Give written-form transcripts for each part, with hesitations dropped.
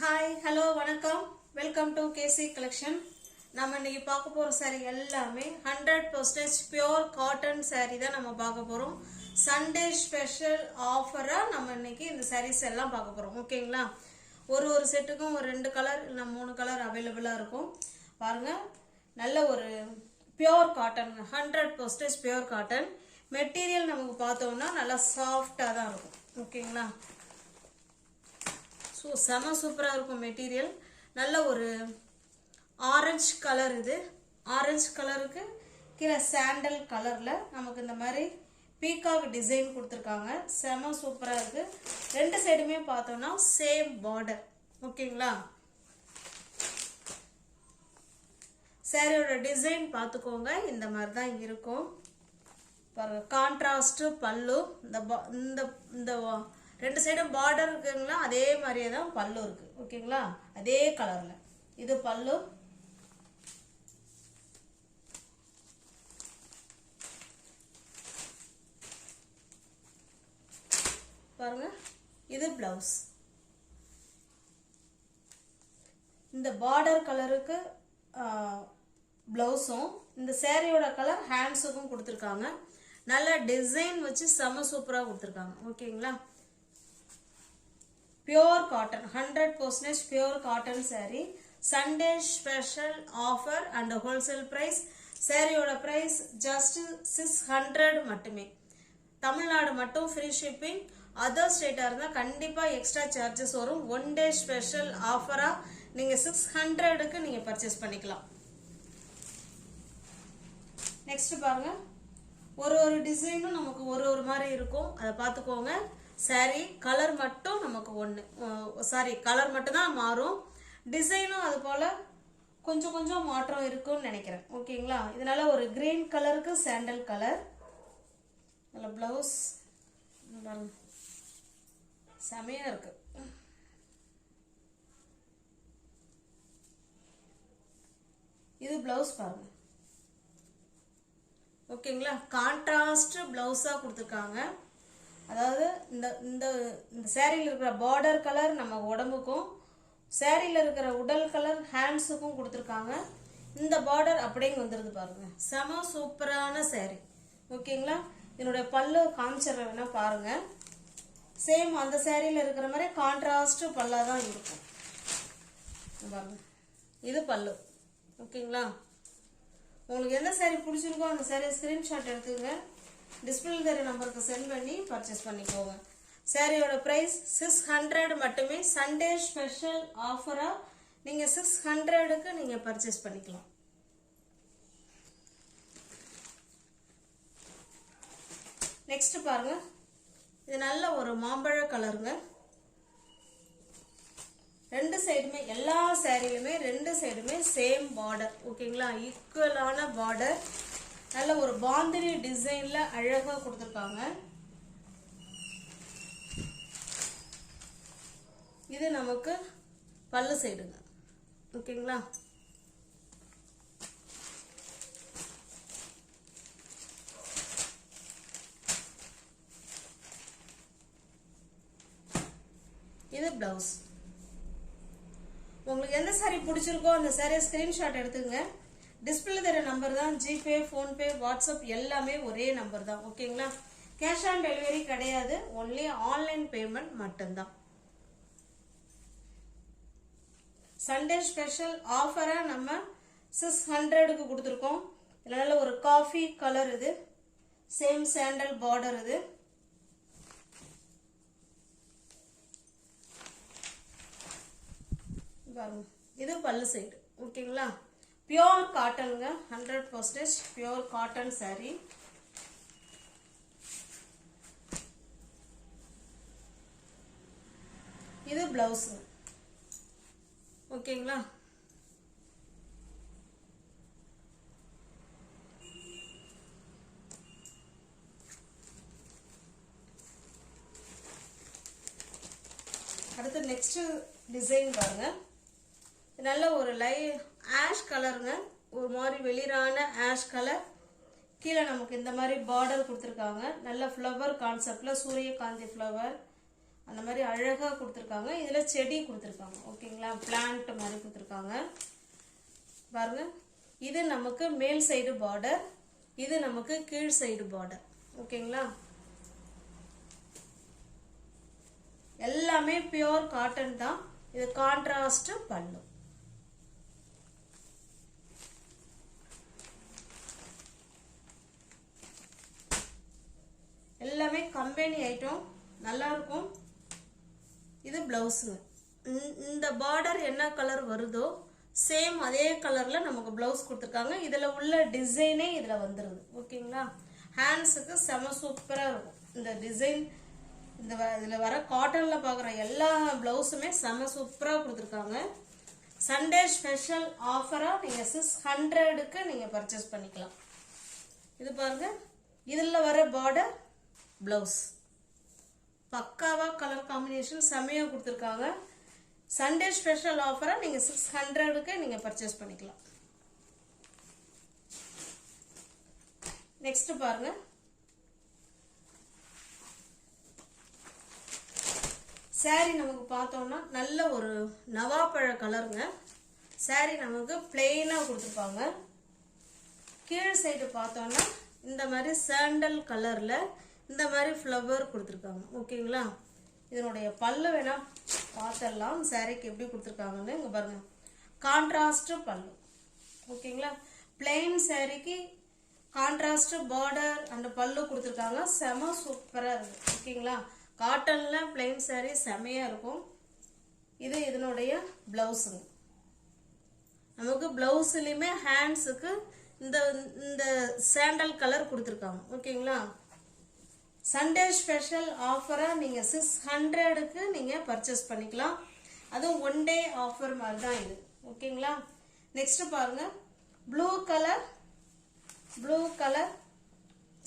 Hi hello வணக்கம் welcome to KC collection. நம்ம இன்னைக்கு பார்க்க போகிற சாரீ எல்லாமே 100% பியோர் காட்டன் சாரீ தான் நம்ம பார்க்க போகிறோம். சண்டே ஸ்பெஷல் ஆஃபராக நம்ம இன்னைக்கு இந்த சாரீஸ் எல்லாம் பார்க்க போகிறோம். ஓகேங்களா? ஒரு செட்டுக்கும் ஒரு 2 கலர் இல்லை 3 கலர் அவைலபிளாக இருக்கும். பாருங்கள், நல்ல ஒரு pure cotton, 100% pure cotton material. நமக்கு பார்த்தோம்னா நல்லா சாஃப்டாக தான் இருக்கும். ஓகேங்களா? ஸோ செம சூப்பராக இருக்கும் மெட்டீரியல். நல்ல ஒரு ஆரஞ்சு கலர். இது ஆரஞ்சு கலருக்கு கீழே சாண்டல் கலரில் நமக்கு இந்த மாதிரி பீகாக் டிசைன் கொடுத்துருக்காங்க. செம சூப்பராக இருக்குது. 2 சைடுமே பார்த்தோம்னா சேம் பார்டர். ஓகேங்களா? சாரியோட டிசைன் பார்த்துக்கோங்க, இந்த மாதிரி தான் இருக்கும். பாருங்க, கான்ட்ராஸ்ட் பல்லு. இந்த 2 சைடும் பார்டர் இருக்குங்களா, அதே மாதிரியே தான் பல்லு இருக்கு. ஓகேங்களா? அதே கலர்ல இது பல்லு. பாருங்க, இது பிளவுஸ். இந்த பார்டர் கலருக்கு பிளவுஸும் இந்த சேரீயோட கலர் ஹேண்ட்ஸுக்கும் கொடுத்துருக்காங்க. நல்ல டிசைன் வச்சு செம சூப்பராக கொடுத்துருக்காங்க. ஓகேங்களா? Pure cotton, 100% pure cotton sari. Sunday special offer and wholesale price. சாரியோட பிரைஸ் ஜஸ்ட் 600 மட்டுமே. தமிழ்நாடு மட்டும் ஃப்ரீ ஷிப்பிங். அதர் ஸ்டேட்டாக இருந்தால் கண்டிப்பாக எக்ஸ்ட்ரா சார்ஜஸ் வரும். 1 டே ஸ்பெஷல் ஆஃபராக நீங்கள் 600க்கு நீங்கள் பர்ச்சேஸ் பண்ணிக்கலாம். நெக்ஸ்ட் பாருங்க, ஒரு டிசைனும் நமக்கு ஒரு மாதிரி இருக்கும். அதை பார்த்துக்கோங்க. சாரி கலர் மட்டும் நமக்கு கலர் மட்டும் தான் மாறும். டிசைனும் அது போல கொஞ்சம் மாற்றம் இருக்கும்னு நினைக்கிறேன். ஓகேங்களா? இதனால ஒரு கிரீன் கலருக்கு சாண்டல் கலர். நல்ல பிளவுஸ் செமையா இருக்கு. இது பிளவுஸ் பாருங்க. ஓகேங்களா? கான்ட்ராஸ்ட் பிளவுஸா கொடுத்துருக்காங்க. அதாவது இந்த சேரீல இருக்கிற பார்டர் கலர் நம்ம உடம்புக்கும், சேரீல இருக்கிற உடல் கலர் ஹேண்ட்ஸுக்கும் கொடுத்துருக்காங்க. இந்த பார்டர் அப்படியே வந்துருது பாருங்க. செம சூப்பரான சேரீ. ஓகேங்களா? என்னுடைய பல்லு காமிச்சிடுறேன், வேணா பாருங்க. சேம் அந்த சேரீல இருக்கிற மாதிரி கான்ட்ராஸ்ட் பல்லா தான் இருக்கும். பாருங்க, இது பல்லு. ஓகேங்களா? உங்களுக்கு எந்த சேரீ பிடிச்சிருக்கோ அந்த சேரீ ஸ்கிரீன்ஷாட் எடுத்துங்க. டிஸ்பிளே தெரிய நம்பருக்கு சென்ட் பண்ணி பர்ச்சேஸ் பண்ணிக்கோங்க. சாரியோட பிரைஸ் 600 மட்டுமே. சண்டே ஸ்பெஷல் ஆஃபரா நீங்க 600க்கு நீங்க பர்ச்சேஸ் பண்ணிக்கலாம். நெக்ஸ்ட் பாருங்க, இது நல்ல ஒரு மாம்பழ கலருங்க. 2 சைடுமே, எல்லா சாரிலுமே 2 சைடுமே சேம் பார்டர். ஓகேங்களா? ஈக்குவலான பார்டர். நல்ல ஒரு பாந்தினி டிசைன்ல அழகா கொடுத்துருக்காங்க. இது நமக்கு பல்லு சைடுங்க. ஓகேங்களா? இது பிளவுஸ். உங்களுக்கு எந்த சாரி பிடிச்சிருக்கோ அந்த சாரியை ஸ்கிரீன்ஷாட் எடுத்துங்க. டிஸ்பிளே தர நம்பர் தான். ஜிபே, போன்பே, வாட்ஸ்அப் எல்லாமே ஒரே நம்பர் தான். ஓகேங்களா? கேஷ் ஆன் டெலிவரி கிடையாது. ஒன்லி ஆன்லைன் பேமெண்ட் மட்டும்தான். சண்டே ஸ்பெஷல் ஆஃபரா நம்ம 600க்கு கொடுத்துருக்கோம். இதனால ஒரு காஃபி கலர். இது சேம் சாண்டல் பார்டர். இது பாருங்க, இது பல்லு சைடு. ஓகேங்களா? பியோர் காட்டனுங்க, 100% பியோர் காட்டன் சாரீ. இது பிளவுஸ். ஓகேங்களா? அடுத்து நெக்ஸ்ட் டிசைன் பாருங்க. நல்ல ஒரு ஆஷ் கலருங்க. ஒரு மாதிரி வெளிரான ஆஷ் கலர். கீழே நமக்கு இந்த மாதிரி பார்டர் கொடுத்துருக்காங்க. நல்ல ஃப்ளவர் கான்செப்ட்ல சூரியகாந்தி ஃப்ளவர் அந்த மாதிரி அழகாக கொடுத்துருக்காங்க. இதில் செடி கொடுத்துருக்காங்க. ஓகேங்களா, பிளான்ட் மாதிரி கொடுத்துருக்காங்க பாருங்க. இது நமக்கு மேல் சைடு பார்டர், இது நமக்கு கீழ் சைடு பார்டர். ஓகேங்களா, எல்லாமே பியோர் காட்டன் தான். இது கான்ட்ராஸ்ட் பல்லு. எல்லாமே கம்பெனி ஐட்டம், நல்லா இருக்கும். இது பிளவுஸுங்க. இந்த பார்டர் என்ன கலர் வருதோ சேம் அதே கலர்ல நமக்கு பிளவுஸ் கொடுத்துருக்காங்க. இதுல உள்ள டிசைனே இதுல வந்துருது. ஓகேங்களா, ஹேண்ட்ஸுக்கு செம சூப்பரா இருக்கும் இந்த டிசைன். இதுல வர காட்டன்ல பாக்குற எல்லா பிளவுஸுமே செம சூப்பரா கொடுத்துருக்காங்க. சண்டே ஸ்பெஷல் ஆஃபரா நீங்க 600க்கு நீங்க பர்ச்சேஸ் பண்ணிக்கலாம். இது பாருங்க, இதுல வர பார்டர் பிளவுஸ் பக்காவா கலர் காம்பினேஷன் செமையா கொடுத்துருக்காங்க. சண்டே ஸ்பெஷல் ஆஃபரா நீங்க 600க்கு நீங்க பர்ச்சேஸ் பண்ணிக்கலாம். நெக்ஸ்ட் பாருங்க, சாரி நமக்கு பார்த்தோம்னா நல்ல ஒரு நவாப்பழ கலருங்க. சாரி நமக்கு பிளெயினா கொடுத்துருப்பாங்க. கீழ் சைடு பார்த்தோம்னா இந்த மாதிரி சாண்டல் கலர்ல இந்த மாதிரி ஃப்ளவர் கொடுத்துருக்காங்க. ஓகேங்களா, இதனுடைய பல்லு வேணா பார்த்துடலாம் சாரிக்கு எப்படி கொடுத்துருக்காங்கன்னு. இங்க பாருங்க, கான்ட்ராஸ்ட் பல்லு. ஓகேங்களா, பிளெயின் சாரிக்கு கான்ட்ராஸ்ட் பார்டர் அண்ட் பல்லு கொடுத்துருக்காங்க. செம சூப்பரா இருக்கு. ஓகேங்களா, காட்டன்ல பிளெயின் சாரி செமையா இருக்கும். இது இதனுடைய பிளவுஸுங்க. நமக்கு பிளவுஸ்லயுமே ஹேண்ட்ஸுக்கு இந்த சாண்டல் கலர் கொடுத்துருக்காங்க. ஓகேங்களா, சண்டே ஸ்பெஷல் ஆஃபரா நீங்க 600க்கு நீங்க பர்ச்சேஸ் பண்ணிக்கலாம். அதுவும் ஒன் டே ஆஃபர் மாதிரி தான் இது. ஓகேங்களா, நெக்ஸ்ட் பாருங்க, ப்ளூ கலர்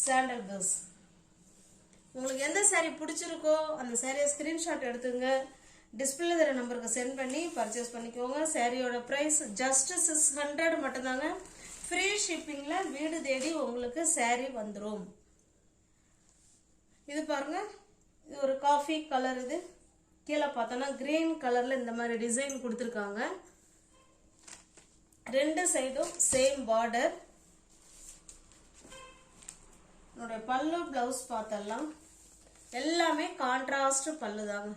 சாண்டல் பர்ஸ். உங்களுக்கு எந்த சாரி பிடிச்சிருக்கோ அந்த சாரியை ஸ்கிரீன்ஷாட் எடுத்துங்க, டிஸ்பிளே தர நம்பருக்கு சென்ட் பண்ணி பர்ச்சேஸ் பண்ணிக்கோங்க. சாரியோட பிரைஸ் ஜஸ்ட் 600 மட்டும்தாங்க. ஃப்ரீ ஷிப்பிங்ல வீடு தேடி உங்களுக்கு சாரி வந்துடும். இது பாருங்க, இது ஒரு காஃபி கலர். இது கீழே பார்த்தோம்னா கிரீன் கலர்ல இந்த மாதிரி டிசைன் கொடுத்துருக்காங்க. ரெண்டு சைடும் சேம் பார்டர். பல்லு பிளவுஸ் பார்த்தலாம் எல்லாமே கான்ட்ராஸ்ட் பல்லு தாங்க.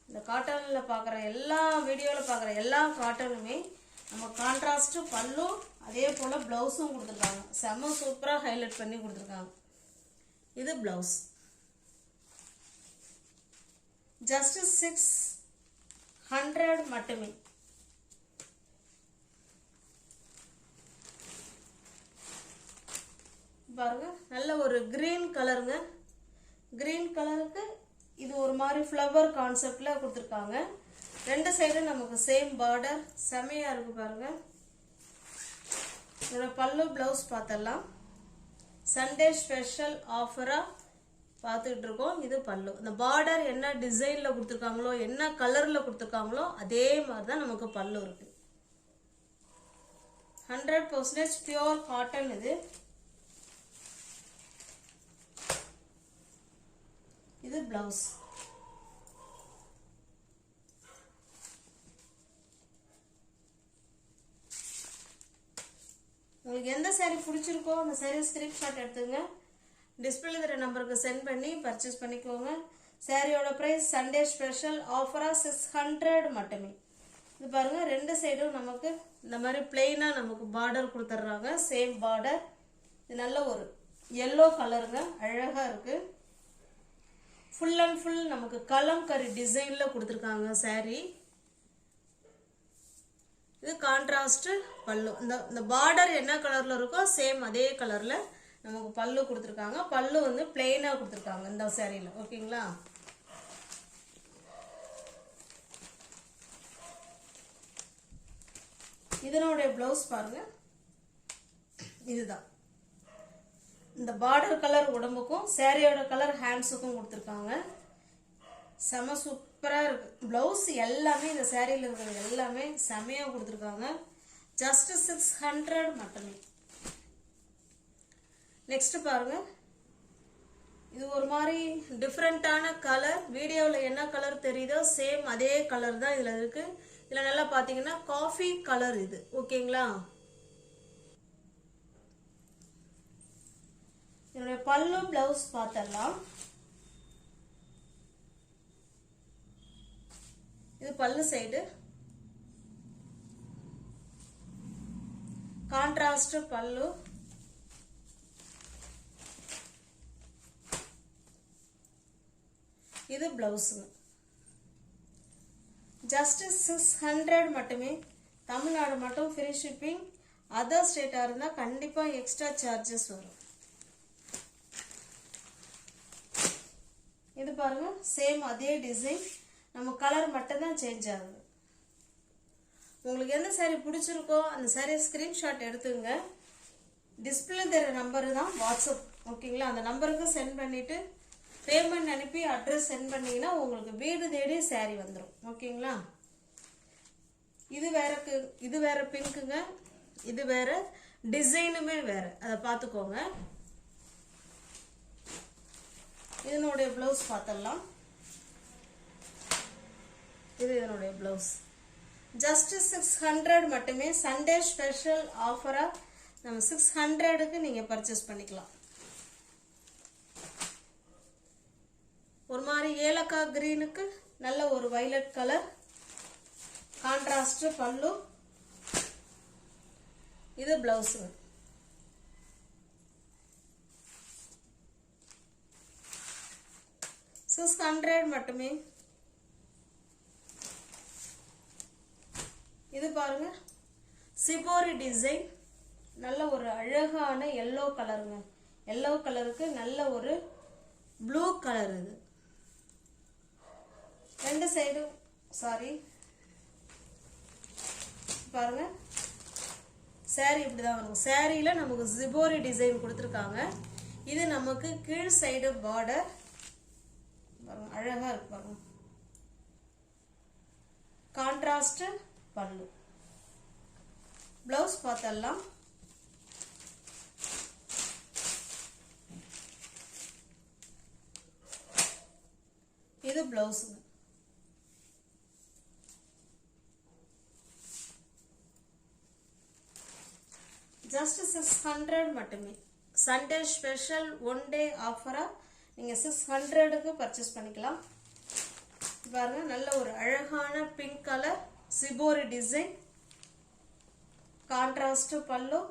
இந்த காட்டன்ல பாக்குற எல்லா வீடியோல பாக்குற எல்லா காட்டனுமே நம்ம கான்ட்ராஸ்ட் பல்லு அதே போல பிளவுஸும் கொடுத்துருக்காங்க. செம சூப்பரா ஹைலைட் பண்ணி கொடுத்துருக்காங்க. இது பிளவுஸ் ஜஸ்ட் 600 மட்டுமே. பாருங்க, நல்ல ஒரு கிரீன் கலருங்க. கிரீன் கலருக்கு இது ஒரு மாதிரி ஃப்ளவர் கான்செப்ட்ல கொடுத்துருக்காங்க. ரெண்டு சைடும் நமக்கு சேம் பார்டர். செமையா இருக்கு பாருங்க. இதோட பல்லு பிளவுஸ் பார்த்தலாம். சண்டே ஸ்பெஷல் ஆஃபரா பார்த்துக்கிட்டு இருக்கோம். இது பல்லு. இந்த பார்டர் என்ன டிசைன்ல கொடுத்துருக்காங்களோ என்ன கலர்ல கொடுத்துருக்காங்களோ அதே மாதிரி தான் நமக்கு பல்லு இருக்கு. 100% பியூர் காட்டன். இது பிளவுஸ். உங்களுக்கு எந்த சாரி பிடிச்சிருக்கோ அந்த சாரி ஸ்கிரீன்ஷாட் எடுத்துங்க, டிஸ்பிளே தர நம்பருக்கு சென்ட் பண்ணி பர்ச்சேஸ் பண்ணிக்கோங்க. சாரியோட பிரைஸ் சண்டே ஸ்பெஷல் ஆஃபரா 600 மட்டுமே. இது பாருங்க, ரெண்டு சைடும் நமக்கு இந்த மாதிரி பிளெயினா நமக்கு பார்டர் கொடுத்துட்றாங்க. Same border. இது நல்ல ஒரு yellow கலருங்க, அழகா இருக்கு. ஃபுல் அண்ட் ஃபுல் நமக்கு கலம்கரி டிசைன்ல கொடுத்துருக்காங்க சாரி. இது கான்ட்ராஸ்ட் பல்லு. இந்த பார்டர் என்ன கலர்ல இருக்கோ சேம் அதே கலர்ல நமக்கு பல்லு கொடுத்துருக்காங்க. பல்லு வந்து பிளெயினா கொடுத்துருக்காங்க இந்த சாரியில. ஓகேங்களா, இதனுடைய பிளவுஸ் பாருங்க. இதுதான் இந்த பார்டர் கலர் உடம்புக்கும் சாரியோட கலர் ஹேண்ட்ஸுக்கும் கொடுத்துருக்காங்க. செம சூப்பரா இருக்கு. பிளவுஸ் எல்லாமே இந்த சாரியில இருக்கிறது எல்லாமே செமையா கொடுத்துருக்காங்க. ஜஸ்ட் 600 மட்டுமே. நெக்ஸ்ட் பாருங்க, இது ஒரு மாதிரி டிஃப்ரெண்ட்டான கலர். வீடியோவில் என்ன கலர் தெரியுதோ சேம் அதே கலர் தான் இதில் இருக்குது. இதில் நல்லா பார்த்தீங்கன்னா காஃபி கலர் இது. ஓகேங்களா? என்னுடைய பல்லு பிளவுஸ் பார்த்தரலாம். இது பல்லு சைடு, கான்ட்ராஸ்ட் பல்லு. இது பிளவுஸுங்க. ஜஸ்ட் 600 மட்டுமே. தமிழ்நாடு மட்டும் ஃப்ரீ ஷிப்பிங். அதர் ஸ்டேட்டாக இருந்தால் கண்டிப்பாக எக்ஸ்ட்ரா சார்ஜஸ் வரும். இது பாருங்க, சேம் அதே டிசைன், நம்ம கலர் மட்டும்தான் சேஞ்ச் ஆகுது. உங்களுக்கு எந்த சாரீ பிடிச்சிருக்கோ அந்த சாரீ ஸ்கிரீன்ஷாட் எடுத்துங்க. டிஸ்பிளே தர நம்பரு தான் வாட்ஸ்அப். ஓகேங்களா? அந்த நம்பருக்கு சென்ட் பண்ணிவிட்டு பேமெண்ட் அனுப்பி அட்ரஸ் சென்ட் பண்ணிங்கன்னா உங்களுக்கு வீடு தேடி சாரீ வந்துடும். ஓகேங்களா? இது வேற பிங்க்குங்க. இது வேற டிசைனுமே வேற, அதை பார்த்துக்கோங்க. இதனுடைய பிளவுஸ் பார்த்தலாம். இது இதனுடைய பிளவுஸ். ஜஸ்ட் 600 மட்டுமே. சண்டே ஸ்பெஷல் ஆஃபரா நம்ம 600க்கு நீங்க பர்ச்சேஸ் பண்ணிக்கலாம். ஒரு மாதிரி ஏலக்காய் கிரீனுக்கு நல்ல ஒரு வயலட் கலர், கான்ட்ராஸ்ட் பல்லு. இது பிளவுஸ். 600 மட்டுமே. இது பாருங்க, சிபோரி டிசைன், நல்ல ஒரு அழகான எல்லோ கலருங்க. எல்லோ கலருக்கு நல்ல ஒரு ப்ளூ கலர். இது ரெண்டு சைடும் சாரி பாருங்க. சாரி இப்படிதான் வரும். சாரியில நமக்கு சிபோரி டிசைன் கொடுத்துருக்காங்க. இது நமக்கு கீழ் சைடு பார்டர் அழகா இருக்கு பாருங்க. கான்ட்ராஸ்ட் பல்லு. பிளவுஸ் பார்த்தலாம். இது பிளவுஸ். ஜஸ்ட் 600 மட்டுமே. சண்டே ஸ்பெஷல் ஒன் டே ஆஃபரா நீங்க 600க்கு பர்ச்சேஸ் பண்ணிக்கலாம். பாருங்க, நல்ல ஒரு அழகான pink colour shibori design, contrast பல்லு.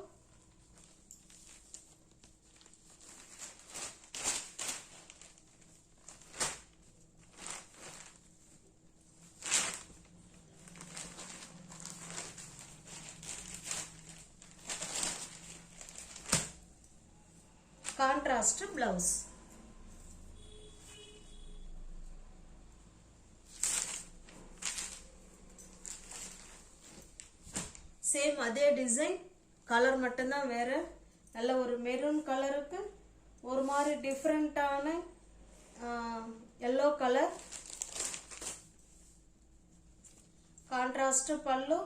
Contrast blouse. சேம் அதே டிசைன், கலர் மட்டும்தான் வேற. நல்ல ஒரு மெரூன் கலருக்கு ஒரு மாதிரி டிஃப்ரெண்டான எல்லோ கலர், கான்ட்ராஸ்ட் பல்லு.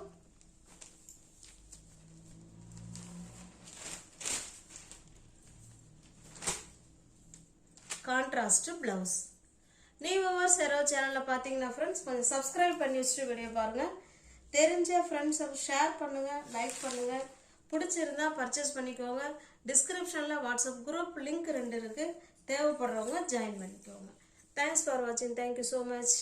Contrast blouse. நீ வியூவர்ஸ் யாராவது சேனல்ல பாத்தீங்கன்னா ஃப்ரெண்ட்ஸ் கொஞ்சம் சப்ஸ்கிரைப் பண்ணி வச்சுட்டு வீடியோ பாருங்க. தெரிஞ்ச ஃப்ரெண்ட்ஸ் ஷேர் பண்ணுங்க, லைக் பண்ணுங்க. பிடிச்சிருந்தா பர்ச்சேஸ் பண்ணிக்கோங்க. டிஸ்கிரிப்ஷன்ல வாட்ஸ்அப் குரூப் லிங்க் 2 இருக்கு. தேவைப்படுறவங்க ஜாயின் பண்ணிக்கோங்க. தேங்க்ஸ் ஃபார் வாட்சிங். Thank you so much.